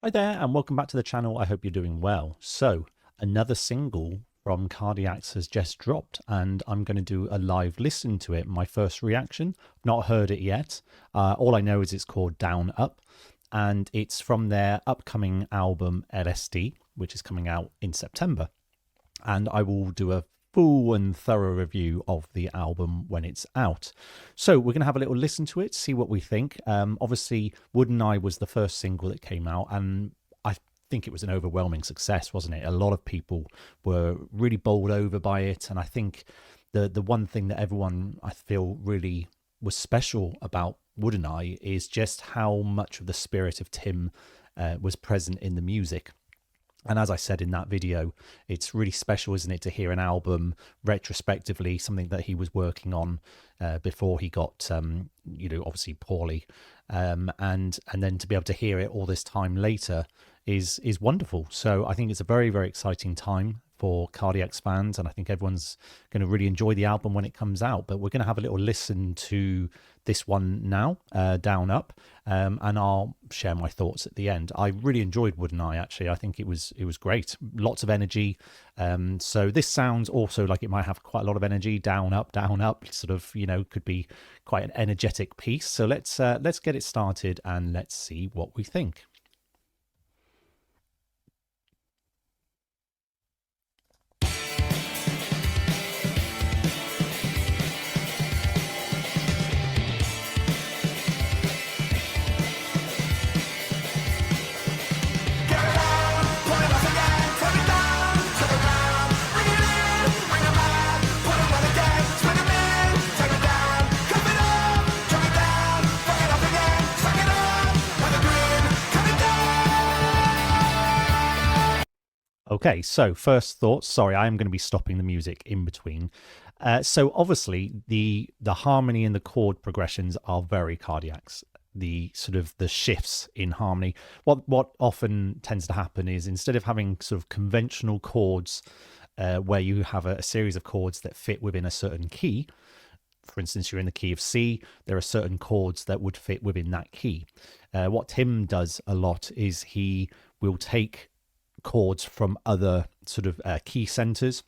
Hi there, and welcome back to the channel. I hope you're doing well. So, another single from Cardiacs has just dropped, and I'm going to do a live listen to it. My first reaction. Not heard it yet. All I know is it's called Down Up, and it's from their upcoming album LSD, which is coming out in September. And I will do a full and thorough review of the album when it's out. So we're going to have a little listen to it, see what we think. Obviously, Wood and I was the first single that came out, and I think it was an overwhelming success, wasn't it? A lot of people were really bowled over by it, and I think the one thing that everyone, I feel, really was special about Wood and I is just how much of the spirit of Tim was present in the music. And as I said in that video, it's really special, isn't it, to hear an album retrospectively, something that he was working on before he got, obviously poorly, and then to be able to hear it all this time later is wonderful. So I think it's a very, very exciting time for Cardiacs fans, and I think everyone's going to really enjoy the album when it comes out. But we're going to have a little listen to this one now, Down Up, and I'll share my thoughts at the end. I really enjoyed Wood and I, actually. I think it was great, lots of energy. So this sounds also like it might have quite a lot of energy. Down up, sort of, could be quite an energetic piece. So let's get it started and let's see what we think. Okay, so first thoughts. Sorry, I am going to be stopping the music in between. So obviously, the harmony and the chord progressions are very Cardiacs. The sort of the shifts in harmony. What often tends to happen is instead of having sort of conventional chords where you have a series of chords that fit within a certain key. For instance, you're in the key of C, there are certain chords that would fit within that key. What Tim does a lot is he will take chords from other sort of key centers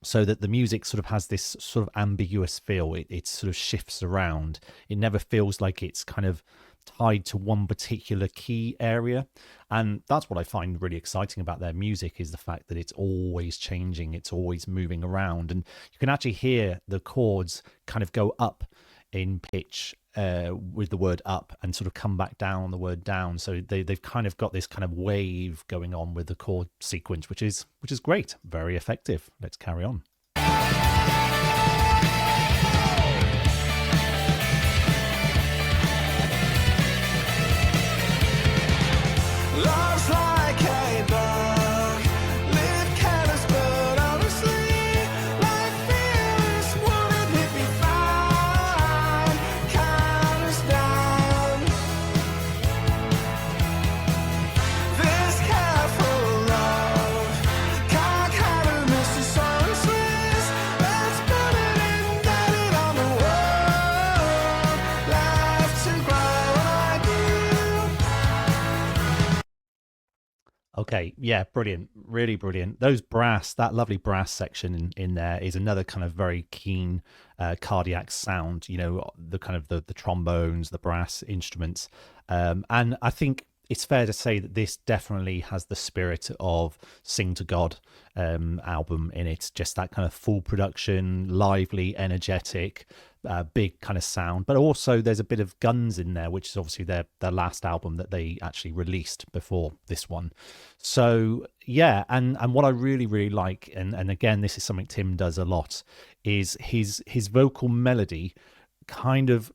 so that the music sort of has this sort of ambiguous feel. It sort of shifts around. It never feels like it's kind of tied to one particular key area, and that's what I find really exciting about their music, is the fact that it's always changing, it's always moving around, and you can actually hear the chords kind of go up in pitch with the word up and sort of come back down the word down. So they've kind of got this kind of wave going on with the chord sequence, which is great, very effective. Let's carry on. Love's like a bug, lit candles burn honestly, like fearless wouldn't it be fine, count us down. This careful love can't carry Mr. Sunsless, let's put it in, get it on the world, left to grow like you. Okay, yeah, brilliant, really brilliant. That lovely brass section in there is another kind of very keen cardiac sound. The kind of the trombones, the brass instruments, and I think it's fair to say that this definitely has the spirit of Sing to God album in it. Just that kind of full production, lively, energetic, big kind of sound. But also there's a bit of Guns in there, which is obviously their last album that they actually released before this one. So yeah, and what I really, really like, and again, this is something Tim does a lot, is his vocal melody kind of,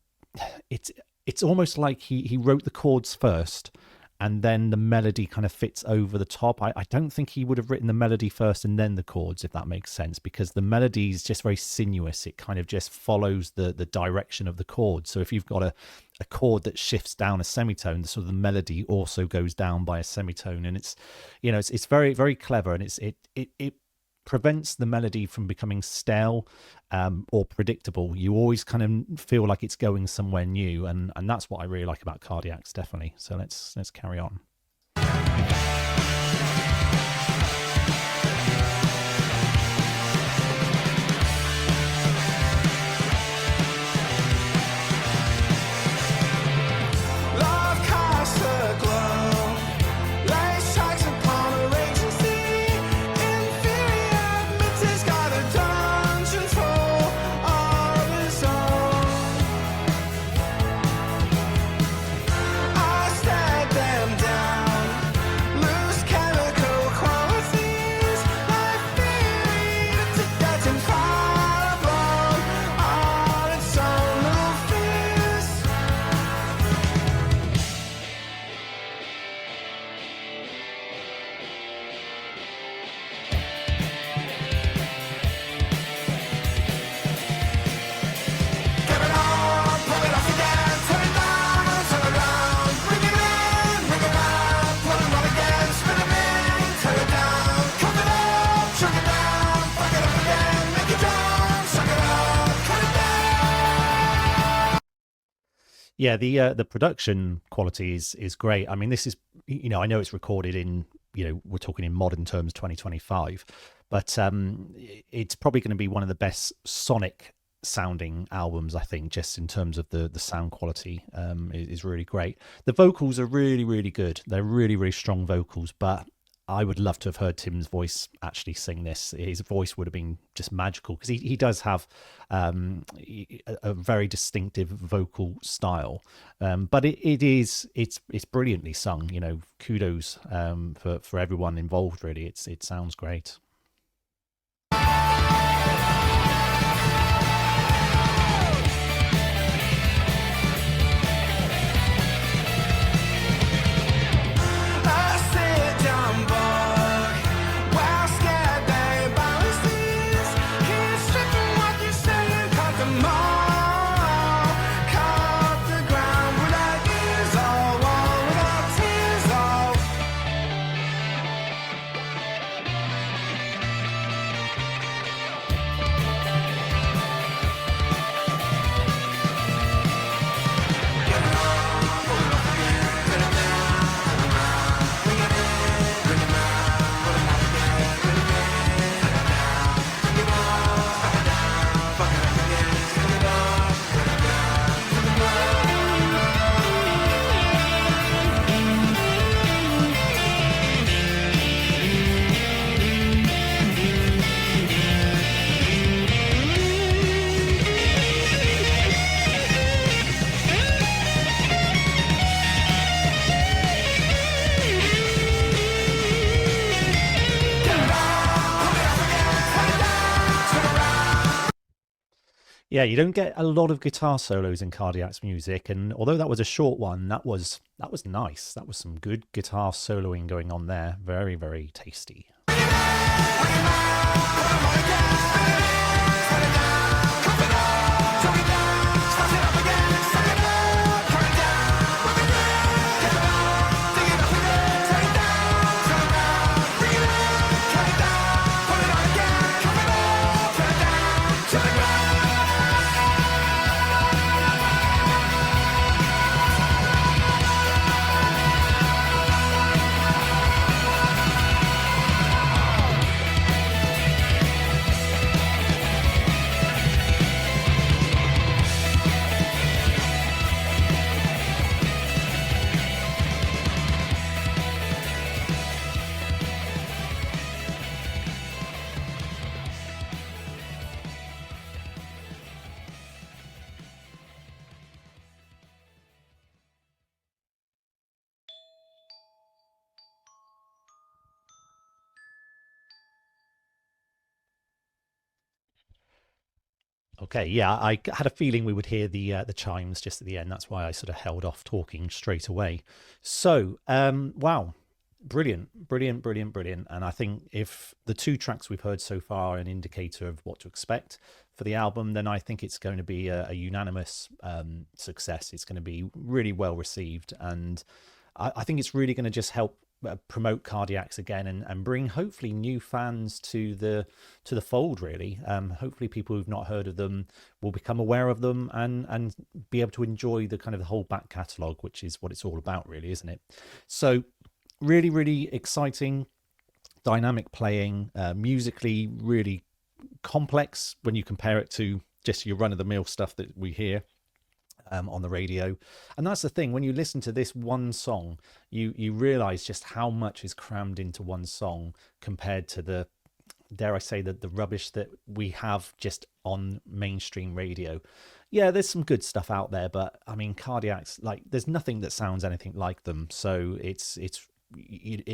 it's almost like he wrote the chords first and then the melody kind of fits over the top. I don't think he would have written the melody first and then the chords, if that makes sense, because the melody is just very sinuous. It kind of just follows the direction of the chord. So if you've got a chord that shifts down a semitone, sort of the melody also goes down by a semitone, and it's very, very clever, and it prevents the melody from becoming stale or predictable. You always kind of feel like it's going somewhere new, and that's what I really like about Cardiacs, definitely. So let's carry on. Yeah, the production quality is great. I mean, this is, I know it's recorded in, we're talking in modern terms, 2025, but it's probably going to be one of the best sonic sounding albums, I think, just in terms of the sound quality, is really great. The vocals are really, really good. They're really, really strong vocals, but I would love to have heard Tim's voice actually sing this. His voice would have been just magical, because he does have a very distinctive vocal style. But it's brilliantly sung. Kudos for everyone involved. Really, it sounds great. Yeah, you don't get a lot of guitar solos in Cardiac's music, and although that was a short one, that was nice. That was some good guitar soloing going on there. Very, very tasty. Okay, yeah, I had a feeling we would hear the chimes just at the end. That's why I sort of held off talking straight away. So, wow, brilliant, brilliant, brilliant, brilliant. And I think if the two tracks we've heard so far are an indicator of what to expect for the album, then I think it's going to be a unanimous success. It's going to be really well received, and I think it's really going to just help promote Cardiacs again, and bring hopefully new fans to the fold, really. Hopefully people who've not heard of them will become aware of them, and be able to enjoy the kind of the whole back catalogue, which is what it's all about, really, isn't it? So really, really exciting, dynamic playing, musically really complex when you compare it to just your run-of-the-mill stuff that we hear on the radio. And that's the thing, when you listen to this one song, you realize just how much is crammed into one song compared to the, dare I say, the rubbish that we have just on mainstream radio. Yeah, there's some good stuff out there, but I mean, Cardiacs, like, there's nothing that sounds anything like them. So it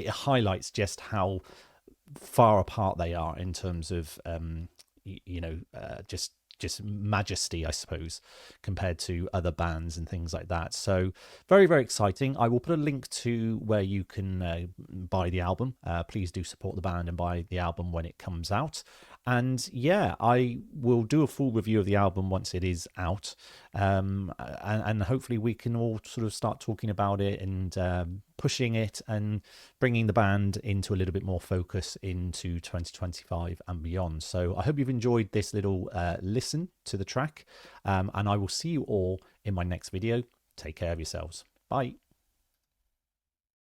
highlights just how far apart they are in terms of just majesty, I suppose, compared to other bands and things like that. So very, very exciting. I will put a link to where you can buy the album. Please do support the band and buy the album when it comes out. And yeah, I will do a full review of the album once it is out. And hopefully we can all sort of start talking about it and pushing it and bringing the band into a little bit more focus into 2025 and beyond. So I hope you've enjoyed this little listen to the track, and I will see you all in my next video. Take care of yourselves. Bye.